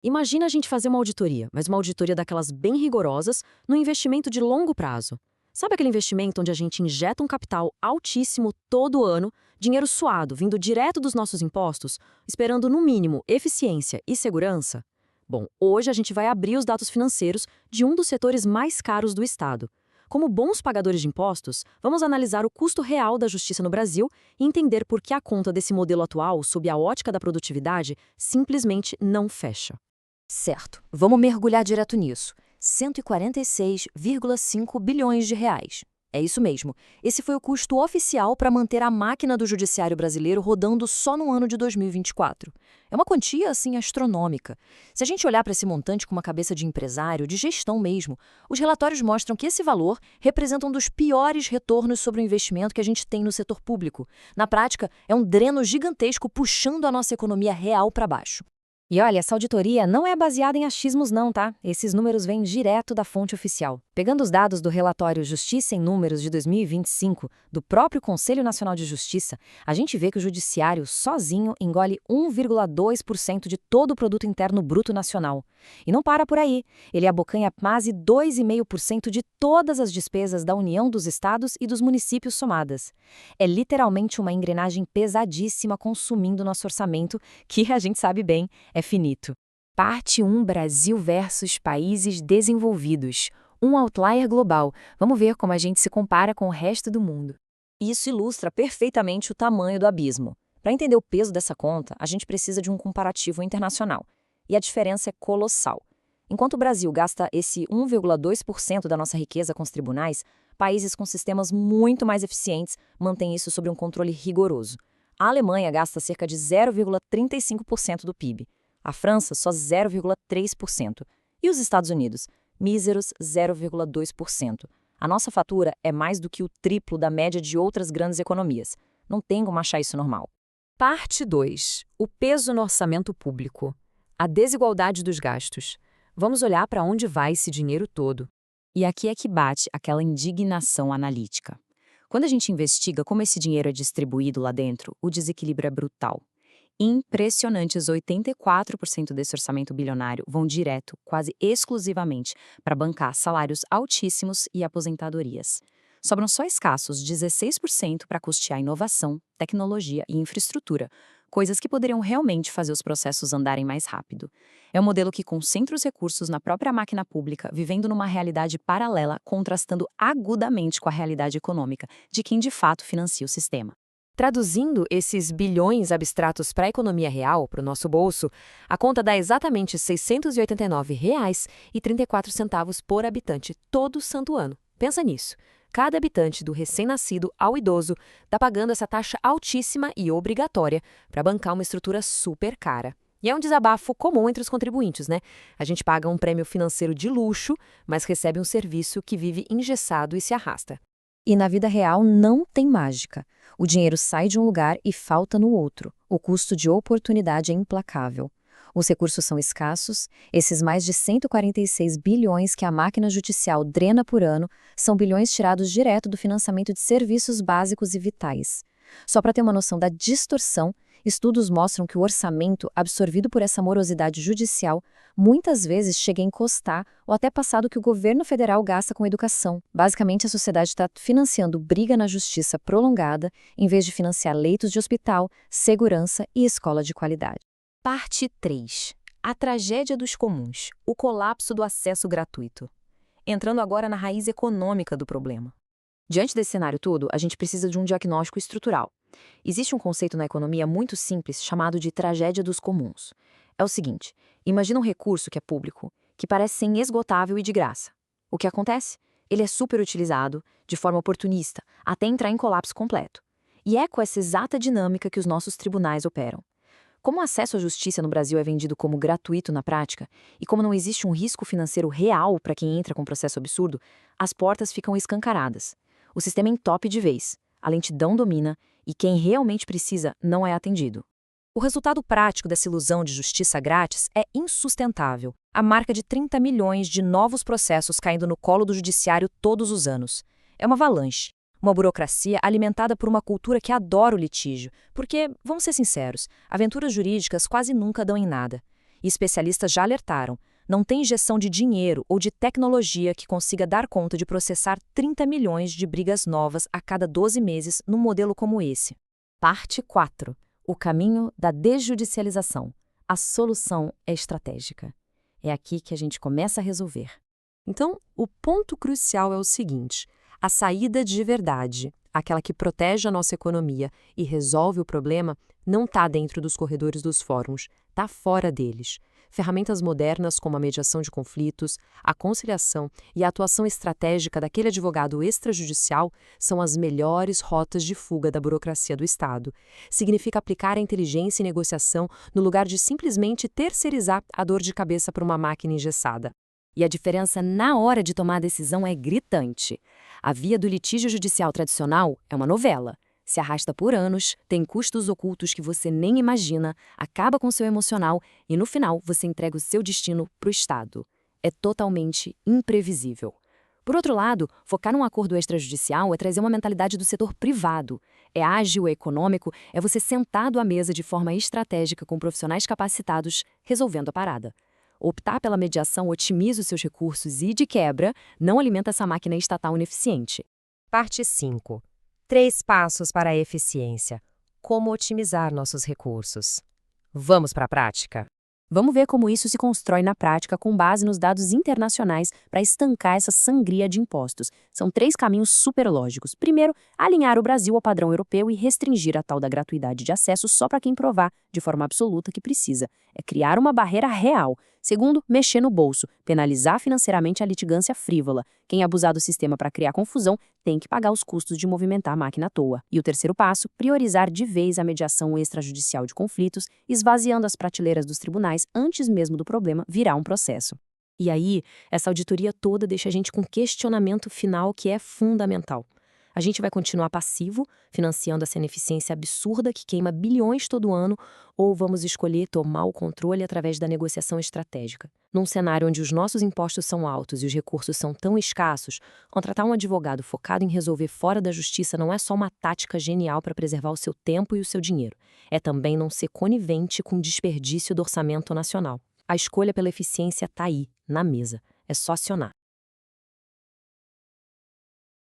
Imagina a gente fazer uma auditoria, mas uma auditoria daquelas bem rigorosas, no investimento de longo prazo. Sabe aquele investimento onde a gente injeta um capital altíssimo todo ano, dinheiro suado, vindo direto dos nossos impostos, esperando no mínimo eficiência e segurança? Bom, hoje a gente vai abrir os dados financeiros de um dos setores mais caros do Estado. Como bons pagadores de impostos, vamos analisar o custo real da justiça no Brasil e entender por que a conta desse modelo atual, sob a ótica da produtividade, simplesmente não fecha. Certo, vamos mergulhar direto nisso. 146,5 bilhões de reais. É isso mesmo. Esse foi o custo oficial para manter a máquina do judiciário brasileiro rodando só no ano de 2024. É uma quantia, assim, astronômica. Se a gente olhar para esse montante com uma cabeça de empresário, de gestão mesmo, os relatórios mostram que esse valor representa um dos piores retornos sobre o investimento que a gente tem no setor público. Na prática, é um dreno gigantesco puxando a nossa economia real para baixo. E olha, essa auditoria não é baseada em achismos não, tá? Esses números vêm direto da fonte oficial. Pegando os dados do relatório Justiça em Números de 2025, do próprio Conselho Nacional de Justiça, a gente vê que o judiciário sozinho engole 1,2% de todo o produto interno bruto nacional. E não para por aí. Ele abocanha quase 2,5% de todas as despesas da União, dos estados e dos municípios somadas. É literalmente uma engrenagem pesadíssima consumindo nosso orçamento, que a gente sabe bem, é finito. Parte 1, Brasil versus países desenvolvidos. Um outlier global. Vamos ver como a gente se compara com o resto do mundo. Isso ilustra perfeitamente o tamanho do abismo. Para entender o peso dessa conta, a gente precisa de um comparativo internacional. E a diferença é colossal. Enquanto o Brasil gasta esse 1,2% da nossa riqueza com os tribunais, países com sistemas muito mais eficientes mantêm isso sob um controle rigoroso. A Alemanha gasta cerca de 0,35% do PIB. A França, só 0,3%. E os Estados Unidos? Míseros 0,2%. A nossa fatura é mais do que o triplo da média de outras grandes economias. Não tem como achar isso normal. Parte 2. O peso no orçamento público. A desigualdade dos gastos. Vamos olhar para onde vai esse dinheiro todo. E aqui é que bate aquela indignação analítica. Quando a gente investiga como esse dinheiro é distribuído lá dentro, o desequilíbrio é brutal. Impressionantes 84% desse orçamento bilionário vão direto, quase exclusivamente, para bancar salários altíssimos e aposentadorias. Sobram só escassos 16% para custear inovação, tecnologia e infraestrutura, coisas que poderiam realmente fazer os processos andarem mais rápido. É um modelo que concentra os recursos na própria máquina pública, vivendo numa realidade paralela, contrastando agudamente com a realidade econômica de quem de fato financia o sistema. Traduzindo esses bilhões abstratos para a economia real, para o nosso bolso, a conta dá exatamente R$ 689,34 por habitante todo santo ano. Pensa nisso. Cada habitante, do recém-nascido ao idoso, está pagando essa taxa altíssima e obrigatória para bancar uma estrutura super cara. E é um desabafo comum entre os contribuintes, né? A gente paga um prêmio financeiro de luxo, mas recebe um serviço que vive engessado e se arrasta. E na vida real não tem mágica. O dinheiro sai de um lugar e falta no outro. O custo de oportunidade é implacável. Os recursos são escassos. Esses mais de 146 bilhões que a máquina judicial drena por ano são bilhões tirados direto do financiamento de serviços básicos e vitais. Só para ter uma noção da distorção, estudos mostram que o orçamento absorvido por essa morosidade judicial muitas vezes chega a encostar ou até passar do que o governo federal gasta com educação. Basicamente, a sociedade está financiando briga na justiça prolongada em vez de financiar leitos de hospital, segurança e escola de qualidade. Parte 3. A tragédia dos comuns. O colapso do acesso gratuito. Entrando agora na raiz econômica do problema. Diante desse cenário todo, a gente precisa de um diagnóstico estrutural. Existe um conceito na economia muito simples chamado de tragédia dos comuns. É o seguinte, imagina um recurso que é público, que parece ser inesgotável e de graça. O que acontece? Ele é superutilizado, de forma oportunista, até entrar em colapso completo. E é com essa exata dinâmica que os nossos tribunais operam. Como o acesso à justiça no Brasil é vendido como gratuito na prática, e como não existe um risco financeiro real para quem entra com um processo absurdo, as portas ficam escancaradas. O sistema entope de vez, a lentidão domina e quem realmente precisa não é atendido. O resultado prático dessa ilusão de justiça grátis é insustentável. A marca de 30 milhões de novos processos caindo no colo do judiciário todos os anos. É uma avalanche. Uma burocracia alimentada por uma cultura que adora o litígio, porque, vamos ser sinceros, aventuras jurídicas quase nunca dão em nada. E especialistas já alertaram, não tem injeção de dinheiro ou de tecnologia que consiga dar conta de processar 30 milhões de brigas novas a cada 12 meses num modelo como esse. Parte 4. O caminho da desjudicialização. A solução é estratégica. É aqui que a gente começa a resolver. Então, o ponto crucial é o seguinte: a saída de verdade, aquela que protege a nossa economia e resolve o problema, não está dentro dos corredores dos fóruns, está fora deles. Ferramentas modernas como a mediação de conflitos, a conciliação e a atuação estratégica daquele advogado extrajudicial são as melhores rotas de fuga da burocracia do Estado. Significa aplicar a inteligência e negociação no lugar de simplesmente terceirizar a dor de cabeça para uma máquina engessada. E a diferença na hora de tomar a decisão é gritante. A via do litígio judicial tradicional é uma novela. Se arrasta por anos, tem custos ocultos que você nem imagina, acaba com seu emocional e, no final, você entrega o seu destino para o Estado. É totalmente imprevisível. Por outro lado, focar num acordo extrajudicial é trazer uma mentalidade do setor privado. É ágil, é econômico, é você sentado à mesa de forma estratégica com profissionais capacitados, resolvendo a parada. Optar pela mediação otimiza os seus recursos e, de quebra, não alimenta essa máquina estatal ineficiente. Parte 5. 3 passos para a eficiência. Como otimizar nossos recursos. Vamos para a prática? Vamos ver como isso se constrói na prática com base nos dados internacionais para estancar essa sangria de impostos. São 3 caminhos super lógicos. Primeiro, alinhar o Brasil ao padrão europeu e restringir a tal da gratuidade de acesso só para quem provar, de forma absoluta, que precisa. É criar uma barreira real. Segundo, mexer no bolso, penalizar financeiramente a litigância frívola. Quem abusar do sistema para criar confusão tem que pagar os custos de movimentar a máquina à toa. E o terceiro passo, priorizar de vez a mediação extrajudicial de conflitos, esvaziando as prateleiras dos tribunais antes mesmo do problema virar um processo. E aí, essa auditoria toda deixa a gente com um questionamento final que é fundamental. A gente vai continuar passivo, financiando essa ineficiência absurda que queima bilhões todo ano, ou vamos escolher tomar o controle através da negociação estratégica? Num cenário onde os nossos impostos são altos e os recursos são tão escassos, contratar um advogado focado em resolver fora da justiça não é só uma tática genial para preservar o seu tempo e o seu dinheiro. É também não ser conivente com o desperdício do orçamento nacional. A escolha pela eficiência está aí, na mesa. É só acionar.